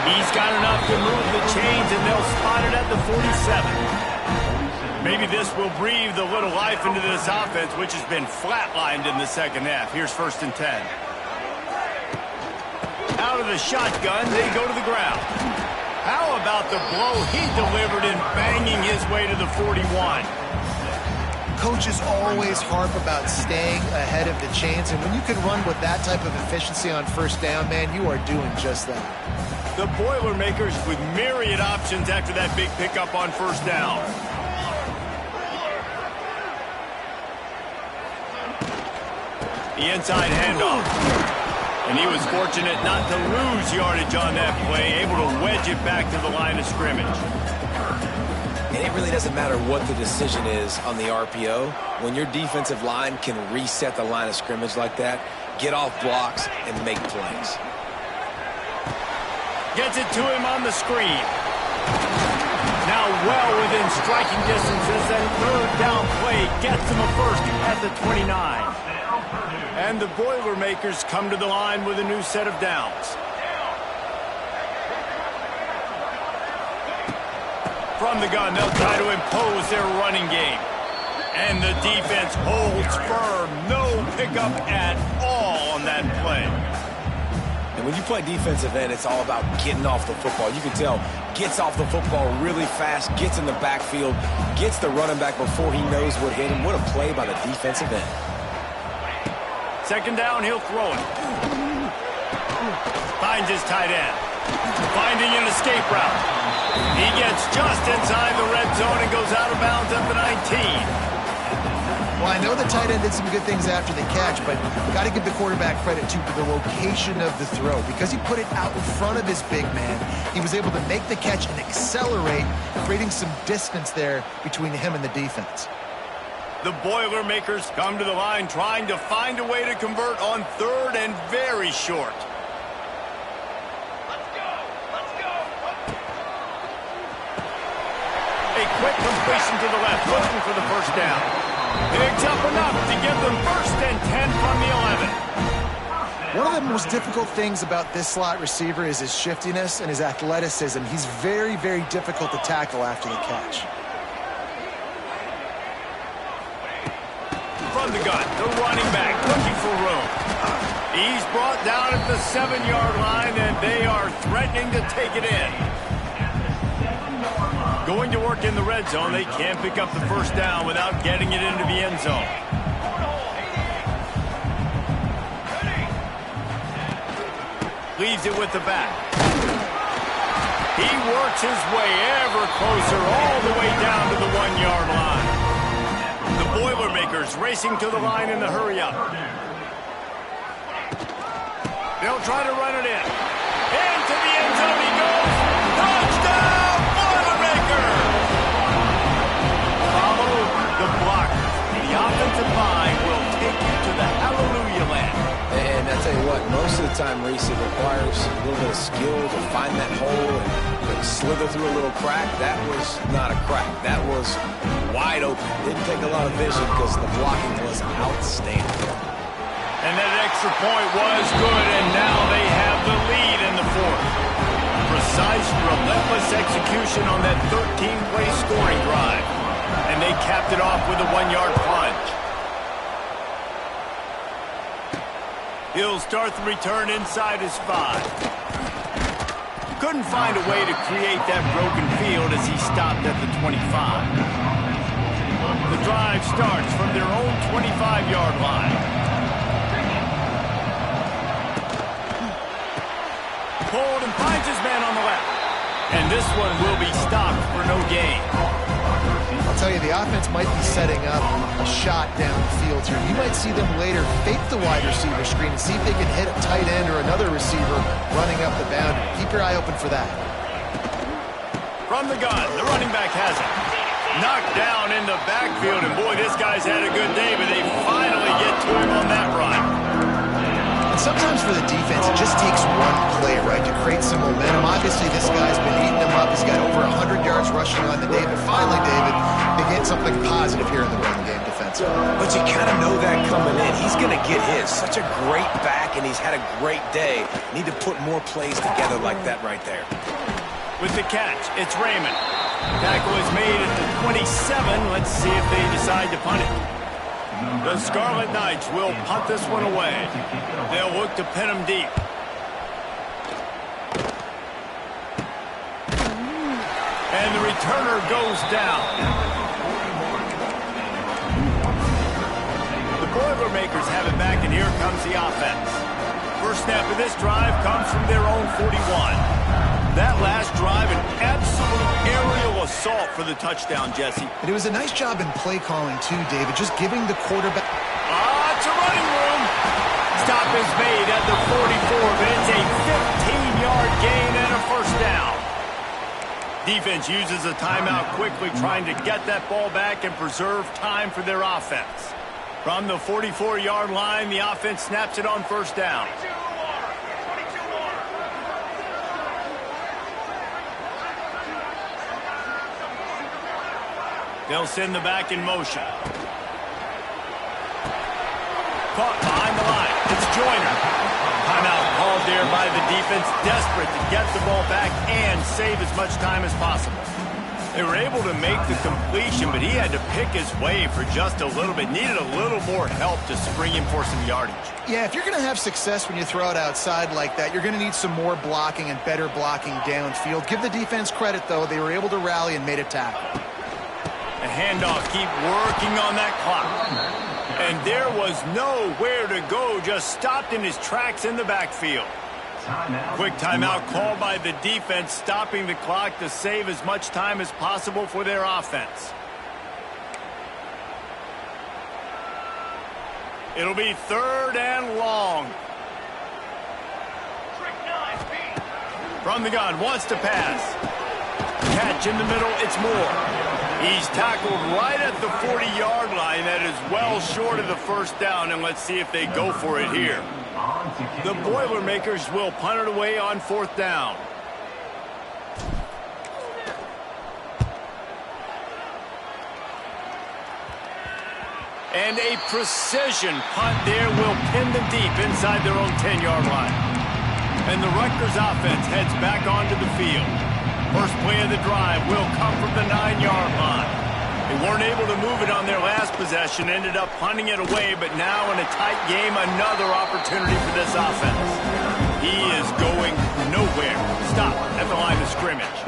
He's got enough to move the chains, and they'll spot it at the 47. Maybe this will breathe a little life into this offense, which has been flatlined in the 2nd half. Here's 1st and 10. Out of the shotgun, they go to the ground. How about the blow he delivered in banging his way to the 41? Coaches always harp about staying ahead of the chains, and when you can run with that type of efficiency on 1st down, man, you are doing just that. The Boilermakers with myriad options after that big pickup on 1st down. The inside handoff. And he was fortunate not to lose yardage on that play, able to wedge it back to the line of scrimmage. And it really doesn't matter what the decision is on the RPO. When your defensive line can reset the line of scrimmage like that, get off blocks and make plays. Gets it to him on the screen. Now well within striking distances, that 3rd down play gets him a first at the 29. And the Boilermakers come to the line with a new set of downs. From the gun, they'll try to impose their running game. And the defense holds firm. No pickup at all on that play. And when you play defensive end, it's all about getting off the football. You can tell, gets off the football really fast, gets in the backfield, gets the running back before he knows what hit him. What a play by the defensive end. 2nd down, he'll throw it. Finds his tight end. Finding an escape route. He gets just inside the red zone and goes out of bounds at the 19. Well, I know the tight end did some good things after the catch, but got to give the quarterback credit, too, for the location of the throw. Because he put it out in front of his big man, he was able to make the catch and accelerate, creating some distance there between him and the defense. The Boilermakers come to the line trying to find a way to convert on third and very short. A quick completion to the left, looking for the first down. Picks up enough to give them first and 10 from the 11. One of the most difficult things about this slot receiver is his shiftiness and his athleticism. He's very, very difficult to tackle after the catch. From the gun, the running back looking for room. He's brought down at the 7-yard line, and they are threatening to take it in. Going to work in the red zone, they can't pick up the first down without getting it into the end zone. Leaves it with the back. He works his way ever closer all the way down to the 1-yard line. The Boilermakers racing to the line in the hurry-up. They'll try to run it in. Into the end zone he goes. Touchdown, Boilermakers! Follow the blockers. The offensive line will take you to the hallelujah land. And I tell you what, most of the time, Reese, it requires a little bit of skill to find that hole and slither through a little crack. That was not a crack. That was wide open. Didn't take a lot of vision because the blocking was outstanding. And that extra point was good, and now they have the lead in the fourth. Precise, relentless execution on that 13-play scoring drive. And they capped it off with a 1-yard plunge. He'll start the return inside his 5. Couldn't find a way to create that broken field as he stopped at the 25. The drive starts from their own 25-yard line. Pulled and finds his man on the left. And this one will be stopped for no gain. I'll tell you, the offense might be setting up a shot down the field here. You might see them later fake the wide receiver screen and see if they can hit a tight end or another receiver running up the boundary. Keep your eye open for that. From the gun, the running back has it. Knocked down in the backfield, and boy, this guy's had a good day, but they finally get to him on that run. And sometimes for the defense, it just takes one play, right, to create some momentum. Obviously, this guy's been eating them up. He's got over 100 yards rushing on the day, but finally, David, they get something positive here in the run game defensively. But you kind of know that coming in. He's going to get his. Such a great back, and he's had a great day. Need to put more plays together like that right there. With the catch, it's Raymond. Tackle is made at the 27. Let's see if they decide to punt it. The Scarlet Knights will punt this one away. They'll look to pin him deep. And the returner goes down. The Boilermakers have it back, and here comes the offense. First snap of this drive comes from their own 41. That last drive, an absolute aerial assault for the touchdown, Jesse. And it was a nice job in play calling, too, David, just giving the quarterback... It's a running room. Stop is made at the 44, but it's a 15-yard gain and a first down. Defense uses a timeout quickly, trying to get that ball back and preserve time for their offense. From the 44-yard line, the offense snaps it on first down. They'll send the back in motion. Caught behind the line. It's Joyner. Timeout called there by the defense, desperate to get the ball back and save as much time as possible. They were able to make the completion, but he had to pick his way for just a little bit. Needed a little more help to spring him for some yardage. Yeah, if you're going to have success when you throw it outside like that, you're going to need some more blocking and better blocking downfield. Give the defense credit, though. They were able to rally and made a tackle. A handoff, keep working on that clock. And there was nowhere to go, just stopped in his tracks in the backfield. Quick timeout called by the defense, stopping the clock to save as much time as possible for their offense. It'll be third and long. From the gun, wants to pass. Catch in the middle, it's Moore. He's tackled right at the 40-yard line. That is well short of the first down, and let's see if they go for it here. The Boilermakers will punt it away on 4th down. And a precision punt there will pin them deep inside their own 10-yard line. And the Rutgers offense heads back onto the field. First play of the drive will come from the 9-yard line. They weren't able to move it on their last possession, ended up punting it away, but now in a tight game, another opportunity for this offense. He is going nowhere. Stop at the line of scrimmage.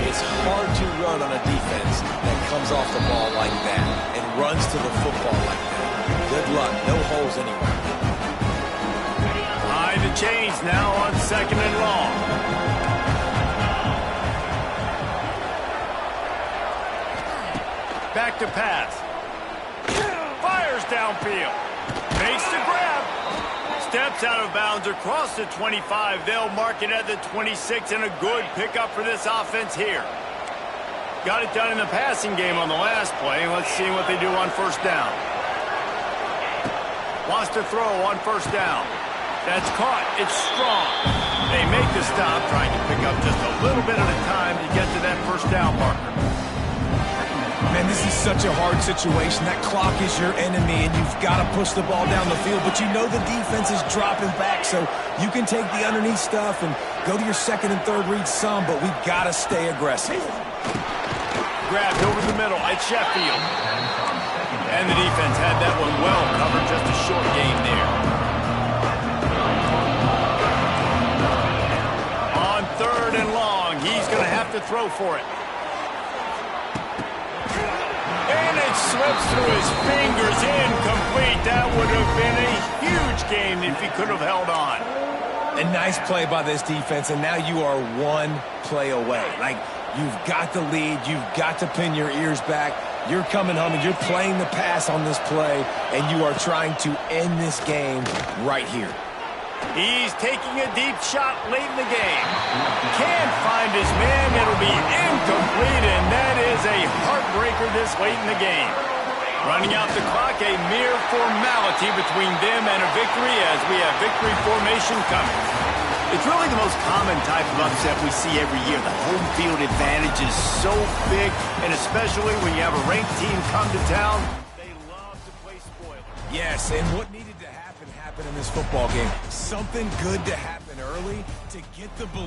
It's hard to run on a defense that comes off the ball like that and runs to the football like that. Good luck. No holes anywhere. High the chains now on 2nd and long. Back to pass. Fires downfield. Makes the grab. Steps out of bounds across the 25. They'll mark it at the 26, and a good pickup for this offense here. Got it done in the passing game on the last play. Let's see what they do on 1st down. Wants to throw on 1st down. That's caught. It's strong. They make the stop, trying to pick up just a little bit at a time to get to that 1st down marker. Man, this is such a hard situation. That clock is your enemy, and you've got to push the ball down the field. But you know the defense is dropping back, so you can take the underneath stuff and go to your 2nd and 3rd read some, but we've got to stay aggressive. Grabbed over the middle at Sheffield. And the defense had that one well covered, just a short game there. On 3rd and long, he's going to have to throw for it. And it slips through his fingers, incomplete. That would have been a huge game if he could have held on. A nice play by this defense, and now you are one play away. Like, you've got the lead. You've got to pin your ears back. You're coming home, and you're playing the pass on this play, and you are trying to end this game right here. He's taking a deep shot late in the game. Can't find his man. It'll be incomplete, and that is a heartbreaker this late in the game. Running out the clock, a mere formality between them and a victory as we have victory formation coming. It's really the most common type of upset we see every year. The home field advantage is so big, and especially when you have a ranked team come to town, they love to play spoiler. Yes, and what needed to happen in this football game. Something good to happen early to get the belief.